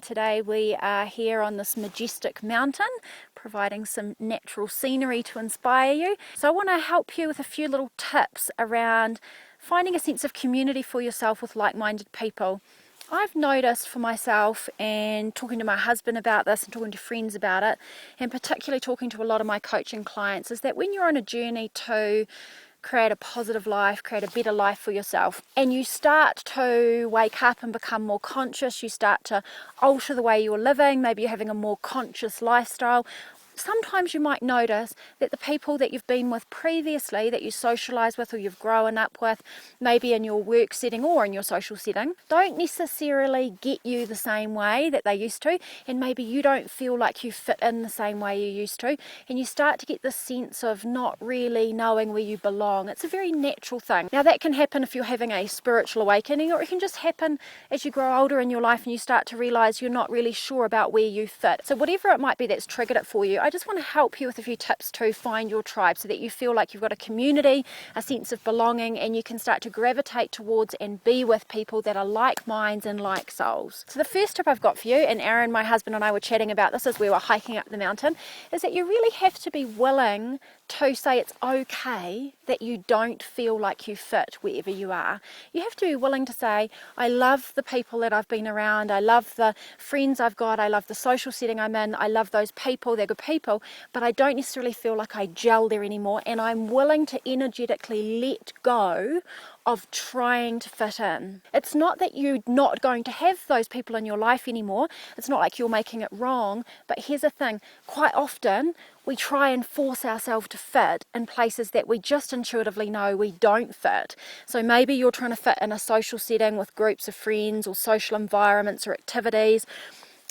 Today we are here on this majestic mountain, providing some natural scenery to inspire you. So I want to help you with a few little tips around finding a sense of community for yourself with like-minded people. I've noticed for myself, and talking to my husband about this and talking to friends about it, and particularly talking to a lot of my coaching clients, is that when you're on a journey to create a positive life, create a better life for yourself, and you start to wake up and become more conscious, you start to alter the way you're living, maybe you're having a more conscious lifestyle. Sometimes you might notice that the people that you've been with previously, that you socialise with or you've grown up with, maybe in your work setting or in your social setting, don't necessarily get you the same way that they used to, and maybe you don't feel like you fit in the same way you used to, and you start to get this sense of not really knowing where you belong. It's a very natural thing. Now that can happen if you're having a spiritual awakening, or it can just happen as you grow older in your life and you start to realise you're not really sure about where you fit. So whatever it might be that's triggered it for you, I just want to help you with a few tips to find your tribe so that you feel like you've got a community, a sense of belonging, and you can start to gravitate towards and be with people that are like minds and like souls. So the first tip I've got for you, and Aaron, my husband, and I were chatting about this as we were hiking up the mountain, is that you really have to be willing to say it's okay that you don't feel like you fit wherever you are. You have to be willing to say, I love the people that I've been around, I love the friends I've got, I love the social setting I'm in, I love those people, they're good people, but I don't necessarily feel like I gel there anymore, and I'm willing to energetically let go of trying to fit in. It's not that you're not going to have those people in your life anymore. It's not like you're making it wrong. But here's the thing, quite often we try and force ourselves to fit in places that we just intuitively know we don't fit. So maybe you're trying to fit in a social setting with groups of friends or social environments or activities,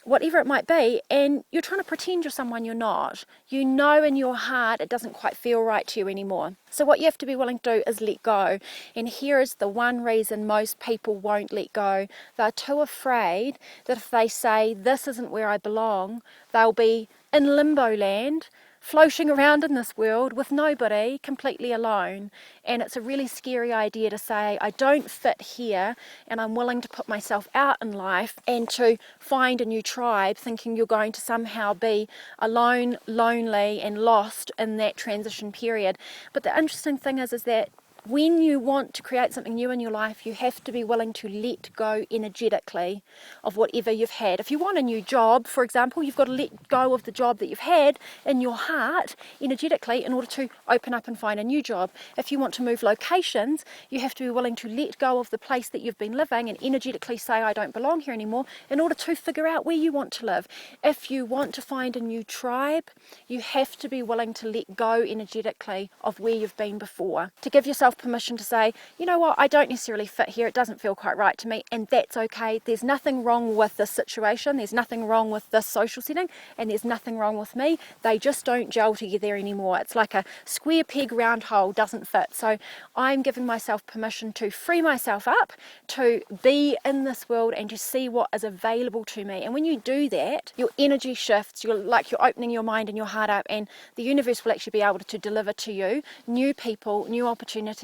whatever it might be, and you're trying to pretend you're someone you're not. You know in your heart it doesn't quite feel right to you anymore. So what you have to be willing to do is let go. And here is the one reason most people won't let go. They're too afraid that if they say, this isn't where I belong, they'll be in limbo land, floating around in this world with nobody, completely alone. And it's a really scary idea to say, I don't fit here, and I'm willing to put myself out in life and to find a new tribe, thinking you're going to somehow be alone, lonely, and lost in that transition period. But the interesting thing is that when you want to create something new in your life, you have to be willing to let go energetically of whatever you've had. If you want a new job, for example, you've got to let go of the job that you've had in your heart energetically in order to open up and find a new job. If you want to move locations, you have to be willing to let go of the place that you've been living and energetically say, I don't belong here anymore, in order to figure out where you want to live. If you want to find a new tribe, you have to be willing to let go energetically of where you've been before, to give yourself permission to say, you know what, I don't necessarily fit here, it doesn't feel quite right to me, and that's okay. There's nothing wrong with this situation, there's nothing wrong with this social setting, and there's nothing wrong with me. They just don't gel together anymore. It's like a square peg round hole, doesn't fit. So I'm giving myself permission to free myself up, to be in this world and to see what is available to me. And when you do that, your energy shifts, you're opening your mind and your heart up, and the universe will actually be able to deliver to you new people, new opportunities,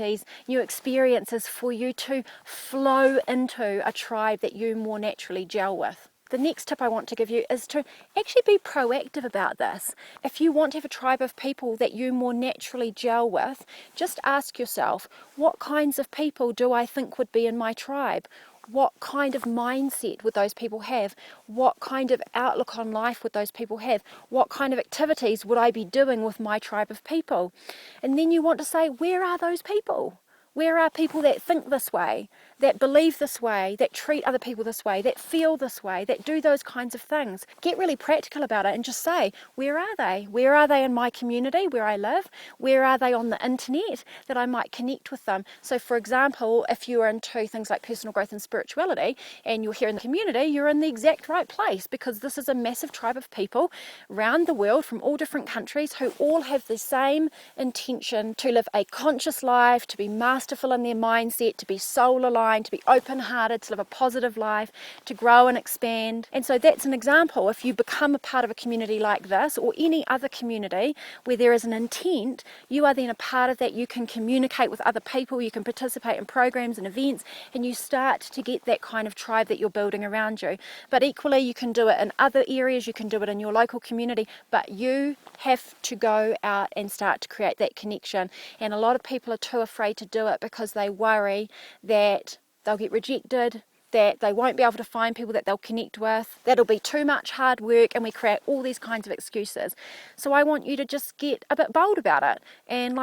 new experiences for you to flow into a tribe that you more naturally gel with. The next tip I want to give you is to actually be proactive about this. If you want to have a tribe of people that you more naturally gel with, just ask yourself, what kinds of people do I think would be in my tribe? What kind of mindset would those people have? What kind of outlook on life would those people have? What kind of activities would I be doing with my tribe of people? And then you want to say, where are those people? Where are people that think this way, that believe this way, that treat other people this way, that feel this way, that do those kinds of things? Get really practical about it and just say, where are they? Where are they in my community where I live? Where are they on the internet that I might connect with them? So for example, if you're into things like personal growth and spirituality and you're here in the community, you're in the exact right place, because this is a massive tribe of people around the world from all different countries who all have the same intention to live a conscious life, to be masterful in their mindset, to be soul aligned, kind, to be open-hearted, to live a positive life, to grow and expand. And so that's an example. If you become a part of a community like this, or any other community where there is an intent, you are then a part of that. You can communicate with other people, you can participate in programs and events, and you start to get that kind of tribe that you're building around you. But equally, you can do it in other areas, you can do it in your local community, but you have to go out and start to create that connection. And a lot of people are too afraid to do it because they worry that they'll get rejected, that they won't be able to find people that they'll connect with, that'll be too much hard work, and we create all these kinds of excuses. So I want you to just get a bit bold about it and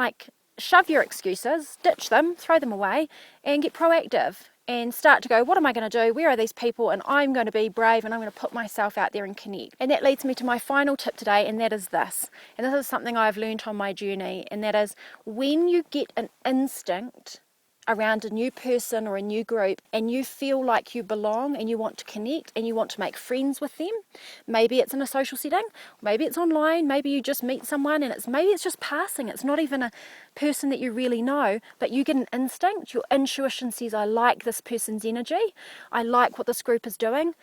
shove your excuses, ditch them, throw them away, and get proactive and start to go, what am I going to do? Where are these people? And I'm going to be brave, and I'm going to put myself out there and connect. And that leads me to my final tip today, and that is this. And this is something I've learned on my journey, and that is when you get an instinct around a new person or a new group and you feel like you belong and you want to connect and you want to make friends with them, maybe it's in a social setting, maybe it's online, maybe you just meet someone and maybe it's just passing, it's not even a person that you really know, but you get an instinct, your intuition says, I like this person's energy, I like what this group is doing.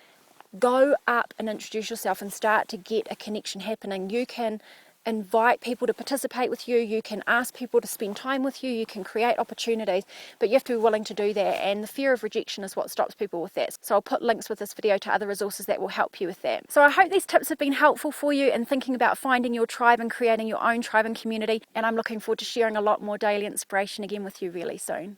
Go up and introduce yourself and start to get a connection happening. You can invite people to participate with you, you can ask people to spend time with you, you can create opportunities, but you have to be willing to do that, and the fear of rejection is what stops people with that. So I'll put links with this video to other resources that will help you with that. So I hope these tips have been helpful for you in thinking about finding your tribe and creating your own tribe and community, and I'm looking forward to sharing a lot more daily inspiration again with you really soon.